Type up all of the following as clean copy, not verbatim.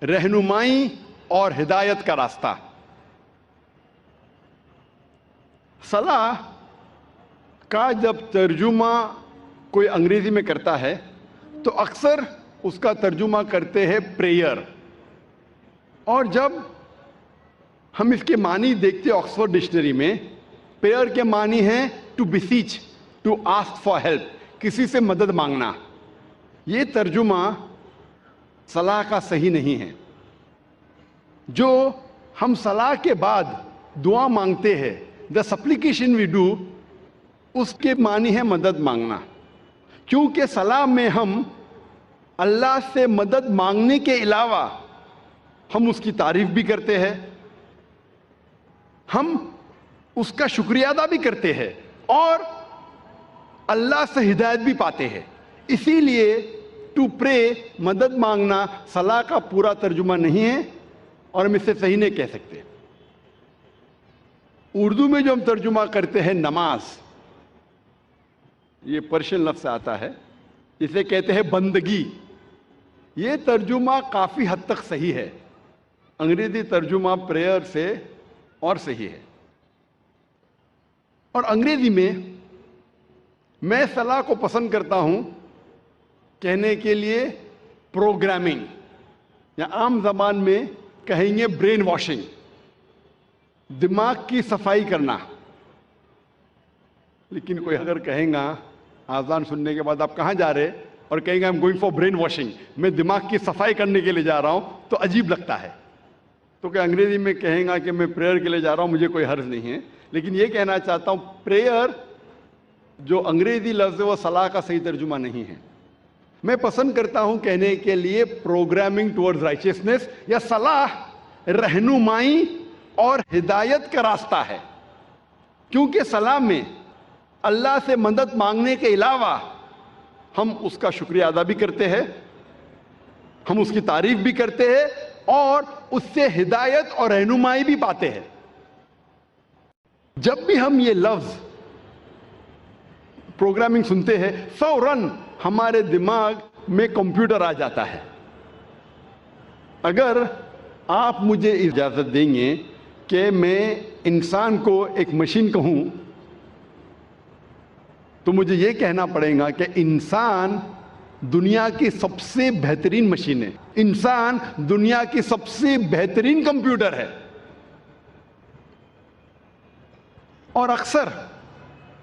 رہنمائی اور ہدایت کا راستہ۔ صلاح کا جب ترجمہ کوئی انگریزی میں کرتا ہے تو اکثر اس کا ترجمہ کرتے ہیں پریئر، اور جب ہم اس کے معنی دیکھتے آکسفورڈ ڈکشنری میں، پریئر کے معنی ہیں to beseech, to ask for help, کسی سے مدد مانگنا۔ یہ ترجمہ صلاح کا صحیح نہیں ہے۔ جو ہم صلاح کے بعد دعا مانگتے ہیں، the supplication we do، اس کے معنی ہے مدد مانگنا، کیونکہ صلاح میں ہم اللہ سے مدد مانگنے کے علاوہ ہم اس کی تعریف بھی کرتے ہیں، ہم اس کا شکریہ ادا بھی کرتے ہیں، اور اللہ سے ہدایت بھی پاتے ہیں۔ اسی لیے ٹو پرے، مدد مانگنا، صلاح کا پورا ترجمہ نہیں ہے، اور ہم اسے صحیح نہیں کہہ سکتے۔ اردو میں جو ہم ترجمہ کرتے ہیں نماز، یہ پرشین لفظ سے آتا ہے، اسے کہتے ہیں بندگی۔ یہ ترجمہ کافی حد تک صحیح ہے، انگریزی ترجمہ پریئر سے اور صحیح ہے۔ اور انگریزی میں صلاح کو پسند کرتا ہوں کہنے کے لیے پروگرامنگ، یا عام زبان میں کہیں گے برین واشنگ، دماغ کی صفائی کرنا۔ لیکن کوئی اگر کہیں گا آذان سننے کے بعد آپ کہاں جا رہے، اور کہیں گے I'm going for brain washing، میں دماغ کی صفائی کرنے کے لیے جا رہا ہوں، تو عجیب لگتا ہے۔ تو کہ انگریزی میں کہیں گا کہ میں پریئر کے لیے جا رہا ہوں، مجھے کوئی حرج نہیں ہے، لیکن یہ کہنا چاہتا ہوں پریئر جو انگریزی لفظ ہے وہ صلاح کا صحیح ترجمہ نہیں ہے۔ میں پسند کرتا ہوں کہنے کے لیے پروگرامنگ ٹورڈز رائچیسنس، یا صلاح رہنمائی اور ہدایت کا راستہ ہے، کیونکہ صلاح میں اللہ سے مدد مانگنے کے علاوہ ہم اس کا شکریہ ادا بھی کرتے ہیں، ہم اس کی تعریف بھی کرتے ہیں، اور اس سے ہدایت اور رہنمائی بھی پاتے ہیں۔ جب بھی ہم یہ لفظ پروگرامنگ سنتے ہیں، فوراً ہمارے دماغ میں کمپیوٹر آ جاتا ہے۔ اگر آپ مجھے اجازت دیں گے کہ میں انسان کو ایک مشین کہوں، تو مجھے یہ کہنا پڑے گا کہ انسان دنیا کی سب سے بہترین مشین ہے، انسان دنیا کی سب سے بہترین کمپیوٹر ہے۔ اور اکثر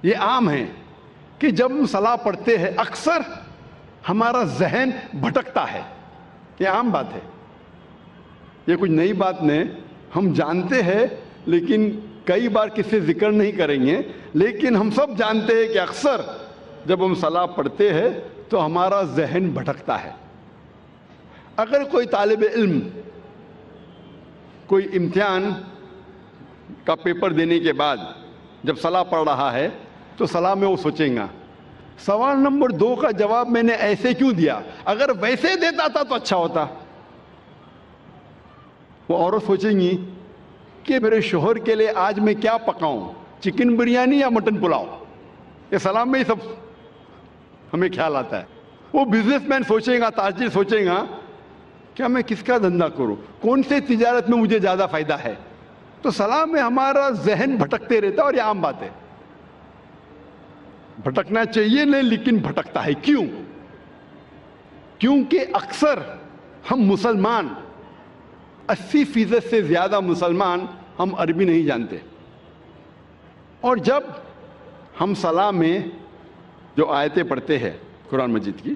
یہ عام ہے کہ جب ہم صلاح پڑھتے ہیں اکثر ہمارا ذہن بھٹکتا ہے، یہ عام بات ہے، یہ کچھ نئی بات نہیں، ہم جانتے ہیں، لیکن کئی بار کسی ذکر نہیں کریں گے، لیکن ہم سب جانتے ہیں کہ اکثر جب ہم صلاح پڑھتے ہیں تو ہمارا ذہن بھٹکتا ہے۔ اگر کوئی طالب علم کوئی امتحان کا پیپر دینے کے بعد جب صلاح پڑھ رہا ہے تو صلاح میں وہ سوچیں گا سوال نمبر 2 کا جواب میں نے ایسے کیوں دیا، اگر ویسے دیتا تھا تو اچھا ہوتا۔ وہ عورت سوچیں گی کہ میرے شوہر کے لیے آج میں کیا پکاؤں، چکن بریانی یا مٹن پلاؤ۔ یہ صلاح میں ہی سب ہمیں خیال آتا ہے۔ وہ بزنس مین سوچے گا، تاجر سوچے گا کیا میں کس کا دھندا کروں، کون سے تجارت میں مجھے زیادہ فائدہ ہے۔ تو صلاح میں ہمارا ذہن بھٹکتے رہتا ہے، اور یہ عام بات ہے، بھٹکنا چاہیے نہیں، لیکن بھٹکتا ہے۔ کیوں؟ کیونکہ اکثر ہم مسلمان 80% سے زیادہ مسلمان ہم عربی نہیں جانتے، اور جب ہم صلاح میں جو آیتیں پڑھتے ہیں قرآن مجید کی،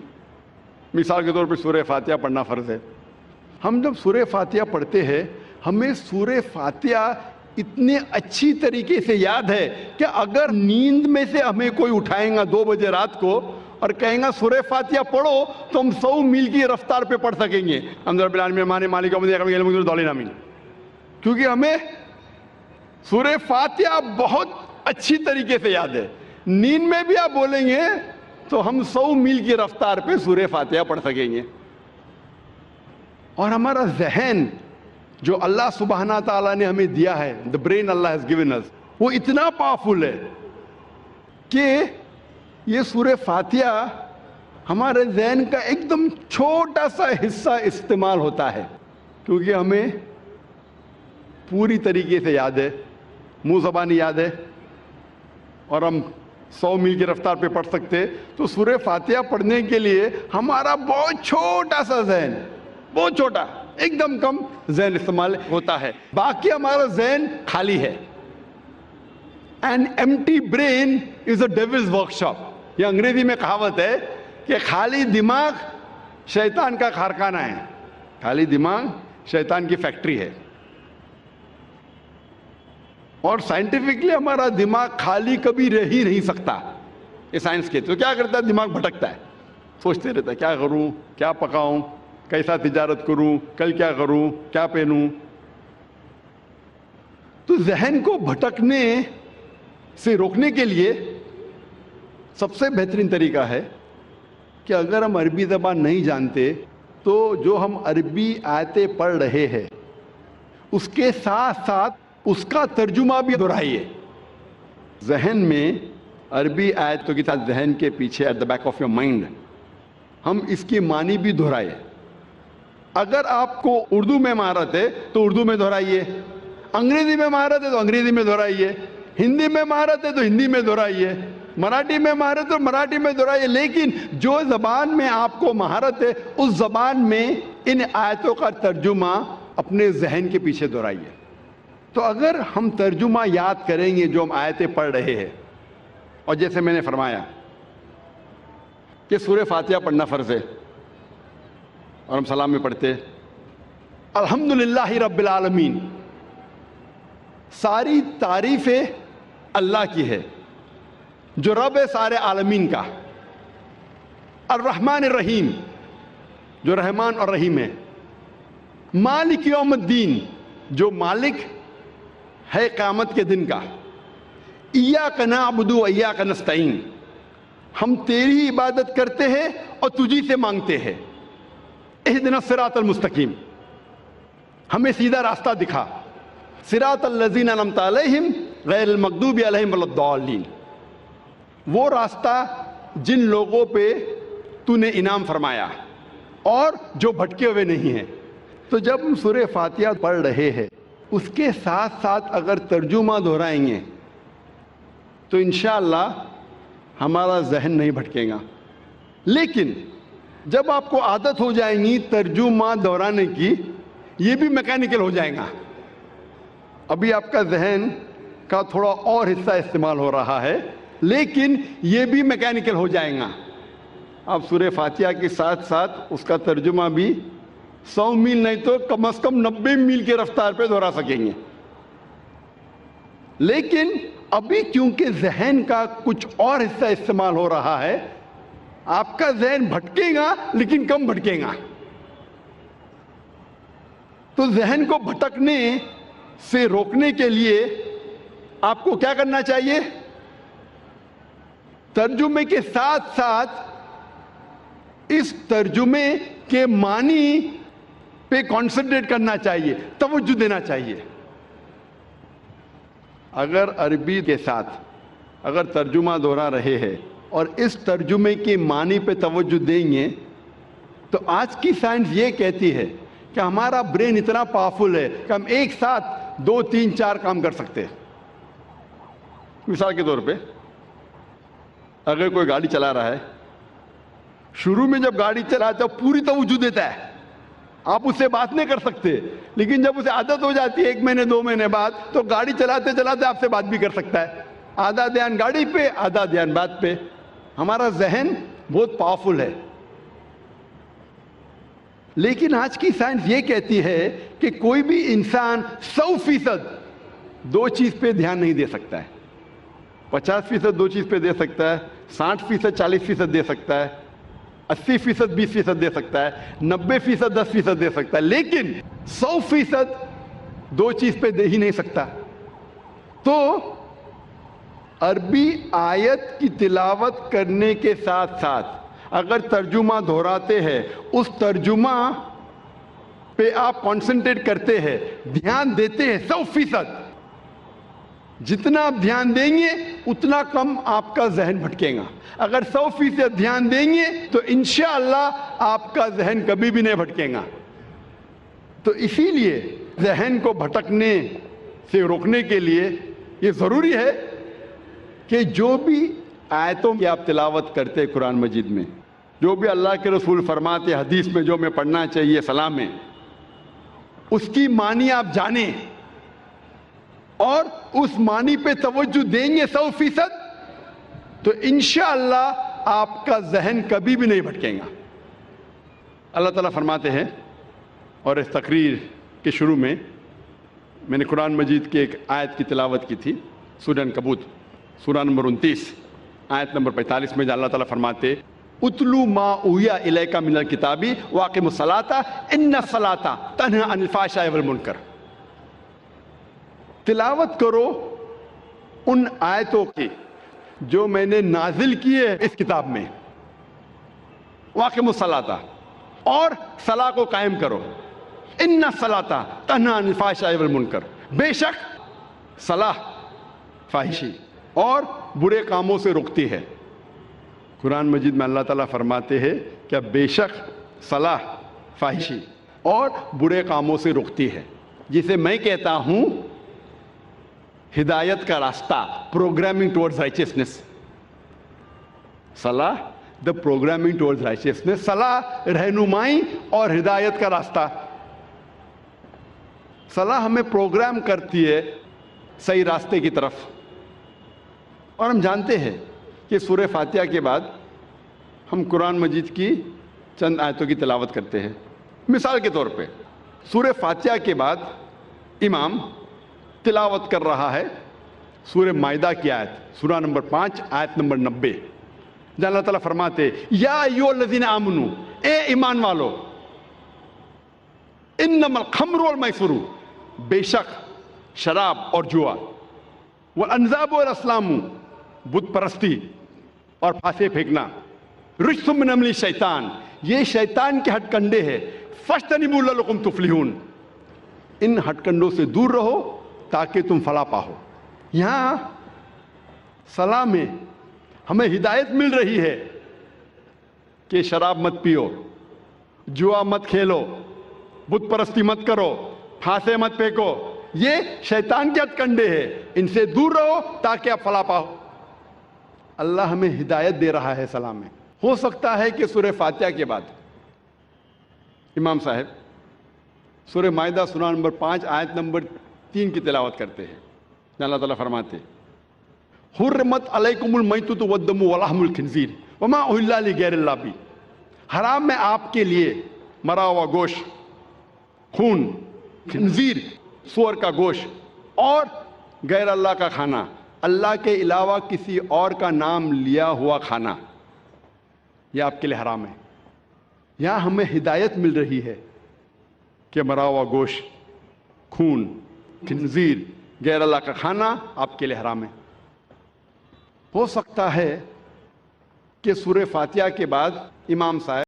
مثال کے طور پر سورہ فاتحہ پڑھنا فرض ہے، ہم جب سورہ فاتحہ پڑھتے ہیں ہمیں سورہ فاتحہ اتنے اچھی طریقے سے یاد ہے کہ اگر نیند میں سے ہمیں کوئی اٹھائیں گا 2 بجے رات کو اور کہیں گا سورہ فاتحہ پڑھو، تو ہم 100 میل کی رفتار پہ پڑھ سکیں گے، الحمد رب العالمین الرحمن مالک یوم الدین، کیونکہ ہمیں سورہ فاتحہ بہت اچھی طریقے سے یاد ہے۔ نیند میں بھی آپ بولیں گے تو ہم 100 میل کی رفتار پہ سورہ فاتحہ پڑھ سکیں گے۔ اور ہمارا ذہن جو اللہ سبحانہ تعالیٰ نے ہمیں دیا ہے، the brain Allah has given us، وہ اتنا پاورفل ہے کہ یہ سورہ فاتحہ ہمارے ذہن کا ایک دم چھوٹا سا حصہ استعمال ہوتا ہے، کیونکہ ہمیں پوری طریقے سے یاد ہے، منہ زبانی یاد ہے، اور ہم 100 میل کی رفتار پہ پڑھ سکتے. تو سورہ فاتحہ پڑھنے کے لیے ہمارا بہت چھوٹا سا ذہن، بہت چھوٹا، ایک دم کم ذہن استعمال ہوتا ہے، باقی ہمارا ذہن خالی ہے. An empty brain is a devil's workshop. یہ انگریزی میں کہاوت ہے کہ خالی دماغ شیطان کا کارخانہ ہے، خالی دماغ شیطان کی فیکٹری ہے. اور سائنٹیفکلی ہمارا دماغ خالی کبھی رہ ہی نہیں سکتا. یہ سائنس کے تو کیا کرتا ہے، دماغ بھٹکتا ہے، سوچتے رہتا ہے کیا کروں، کیا پکاؤں، کیسا تجارت کروں، کل کیا کروں، کیا پہنوں. تو ذہن کو بھٹکنے سے روکنے کے لیے سب سے بہترین طریقہ ہے کہ اگر ہم عربی زبان نہیں جانتے تو جو ہم عربی آیتیں پڑھ رہے ہیں اس کے ساتھ ساتھ اس کا ترجمہ بھی دہرائیے. ذہن میں عربی آیتوں کے ساتھ ذہن کے پیچھے at the back of your mind ہم اس کی معنی بھی دہرائے. اگر آپ کو اردو میں مہارت ہے تو اردو میں دہرائیے، انگریزی میں مہارت ہے تو انگریزی میں دہرائیے، ہندی میں مہارت ہے تو ہندی میں دہرائیے، مراٹھی میں مہارت ہے تو مراٹھی میں دہرائیے. لیکن جو زبان میں آپ کو مہارت ہے اس زبان میں ان آیتوں کا ترجمہ اپنے ذہن کے پیچھے دہرائیے. تو اگر ہم ترجمہ یاد کریں گے جو ہم آیتیں پڑھ رہے ہیں، اور جیسے میں نے فرمایا کہ سورہ فاتحہ پڑھنا فرض ہے اور ہم سلام میں پڑھتے الحمدللہ رب العالمین، ساری تعریفیں اللہ کی ہے جو رب ہے سارے عالمین کا. الرحمن الرحیم جو رحمان اور رحیم ہے. مالک یوم الدین جو مالک ہے قیامت کے دن کا. ایاک نعبد و ایاک نستعین ہم تیری عبادت کرتے ہیں اور تجھی سے مانگتے ہیں. اہدنا الصراط المستقیم ہمیں سیدھا راستہ دکھا. صراط الذین انعمت علیہم غیر المغضوب علیہم ولا الضالین، وہ راستہ جن لوگوں پہ تو نے انعام فرمایا اور جو بھٹکے ہوئے نہیں ہیں. تو جب ہم سورہ فاتحہ پڑھ رہے ہیں اس کے ساتھ ساتھ اگر ترجمہ دہرائیں گے تو انشاءاللہ ہمارا ذہن نہیں بھٹکے گا. لیکن جب آپ کو عادت ہو جائیں گی ترجمہ دہرانے کی، یہ بھی میکینیکل ہو جائے گا. ابھی آپ کا ذہن کا تھوڑا اور حصہ استعمال ہو رہا ہے لیکن یہ بھی میکینیکل ہو جائے گا. آپ سورہ فاتحہ کے ساتھ ساتھ اس کا ترجمہ بھی 100 میل نہیں تو کم از کم 90 میل کی رفتار پہ دہرا سکیں گے. لیکن ابھی کیونکہ ذہن کا کچھ اور حصہ استعمال ہو رہا ہے، آپ کا ذہن بھٹکے گا لیکن کم بھٹکے گا. تو ذہن کو بھٹکنے سے روکنے کے لیے آپ کو کیا کرنا چاہیے؟ ترجمے کے ساتھ ساتھ اس ترجمے کے معنی پہ کانسنٹریٹ کرنا چاہیے، توجہ دینا چاہیے. اگر عربی کے ساتھ اگر ترجمہ دہرا رہے ہیں اور اس ترجمے کے معنی پہ توجہ دیں گے تو آج کی سائنس یہ کہتی ہے کہ ہمارا برین اتنا پاورفل ہے کہ ہم ایک ساتھ 2 3 4 کام کر سکتے ہیں. مثال کے طور پہ اگر کوئی گاڑی چلا رہا ہے، شروع میں جب گاڑی چلاتا ہے پوری توجہ دیتا ہے، آپ اس سے بات نہیں کر سکتے. لیکن جب اسے عادت ہو جاتی ہے 1 مہینے 2 مہینے بعد تو گاڑی چلاتے چلاتے آپ سے بات بھی کر سکتا ہے. آدھا دھیان گاڑی پہ، آدھا دھیان بات پہ. ہمارا ذہن بہت پاورفل ہے. لیکن آج کی سائنس یہ کہتی ہے کہ کوئی بھی انسان 100% 2 چیز پہ دھیان نہیں دے سکتا ہے. 50% 2 چیز پہ دے سکتا ہے، 60% 40% دے سکتا ہے، 80% 20% دے سکتا ہے، 90% 10% دے سکتا ہے. لیکن 100% 2 چیز پہ دے ہی نہیں سکتا. تو عربی آیت کی تلاوت کرنے کے ساتھ ساتھ اگر ترجمہ دہراتے ہیں، اس ترجمہ پہ آپ کانسنٹریٹ کرتے ہیں، دھیان دیتے ہیں 100%، جتنا آپ دھیان دیں گے اتنا کم آپ کا ذہن بھٹکے گا. اگر 100% دھیان دیں گے تو انشاءاللہ آپ کا ذہن کبھی بھی نہیں بھٹکے گا. تو اسی لیے ذہن کو بھٹکنے سے روکنے کے لیے یہ ضروری ہے کہ جو بھی آیتوں کی آپ تلاوت کرتے قرآن مجید میں، جو بھی اللہ کے رسول فرماتے حدیث میں جو میں پڑھنا چاہیے سلام میں، اس کی معنی آپ جانیں اور اس معنی پہ توجہ دیں گے 100%، تو انشاءاللہ آپ کا ذہن کبھی بھی نہیں بھٹکے گا۔ اللہ تعالیٰ فرماتے ہیں، اور اس تقریر کے شروع میں نے قرآن مجید کی ایک آیت کی تلاوت کی تھی، سورہ عنکبوت سورہ نمبر 29 آیت نمبر 45 میں، جہاں اللہ تعالیٰ فرماتے اتلو ما اوحی الیک من الکتاب واقم الصلاۃ ان الصلاۃ تنہی عن الفحشاء والمنکر۔ تلاوت کرو ان آیتوں کی جو میں نے نازل کی ہے اس کتاب میں، واقم الصلاۃ، اور صلاح کو قائم کرو، ان الصلاۃ تنہی عن الفحشاء والمنکر، بے شک صلاح فحشی اور برے کاموں سے روکتی ہے۔ قرآن مجید میں اللہ تعالیٰ فرماتے ہیں کہ بے شک صلاح فحشی اور برے کاموں سے روکتی ہے، جسے میں کہتا ہوں ہدایت کا راستہ، پروگرامنگ ٹورڈز رائچیسنس۔ صلاح دا پروگرامنگ ٹورڈز رائچیسنس، صلاح رہنمائی اور ہدایت کا راستہ۔ صلاح ہمیں پروگرام کرتی ہے صحیح راستے کی طرف، اور ہم جانتے ہیں کہ سورہ فاتحہ کے بعد ہم قرآن مجید کی چند آیتوں کی تلاوت کرتے ہیں۔ مثال کے طور پہ سورہ فاتحہ کے بعد امام تلاوت کر رہا ہے سورہ مائدہ کی آیت، سورہ نمبر 5 آیت نمبر 90، جہاں اللہ تعالیٰ فرماتے یا ایھا الذین آمنو، اے ایمان والو، انما الخمر والمیسر، بے شک شراب اور جوا، والانصاب والازلام، بت پرستی اور پھانسے پھینکنا، رجس من عمل الشیطان، یہ شیطان کے ہتھ کنڈے ہیں، فاجتنبوہ لعلکم تفلحون، ان ہتھ کنڈوں سے دور رہو تاکہ تم فلاح پاؤ۔ یہاں صلاح میں ہمیں ہدایت مل رہی ہے کہ شراب مت پیو، جوا مت کھیلو، بت پرستی مت کرو، پھانسے مت پھینکو، یہ شیطان کے ہتھ کنڈے ہیں، ان سے دور رہو تاکہ آپ فلاح پاؤ۔ اللہ ہمیں ہدایت دے رہا ہے صلاح میں۔ ہو سکتا ہے کہ سورہ فاتحہ کے بعد امام صاحب سورہ مائدہ سورہ نمبر 5 آیت نمبر 3 کی تلاوت کرتے ہیں، جہاں اللہ تعالیٰ فرماتے حرمت علیکم المیتۃ والدم ولحم الخنزیر وما اہل لغیر اللہ بہ، حرام میں آپ کے لیے مرا ہوا گوشت، خون، خنزیر سور کا گوشت اور غیر اللہ کا کھانا، اللہ کے علاوہ کسی اور کا نام لیا ہوا کھانا، یہ آپ کے لیے حرام ہے۔ یہاں ہمیں ہدایت مل رہی ہے کہ مرا ہوا گوشت، خون، خنزیر، غیر اللہ کا کھانا آپ کے لیے حرام ہے۔ ہو سکتا ہے کہ سورہ فاتحہ کے بعد امام صاحب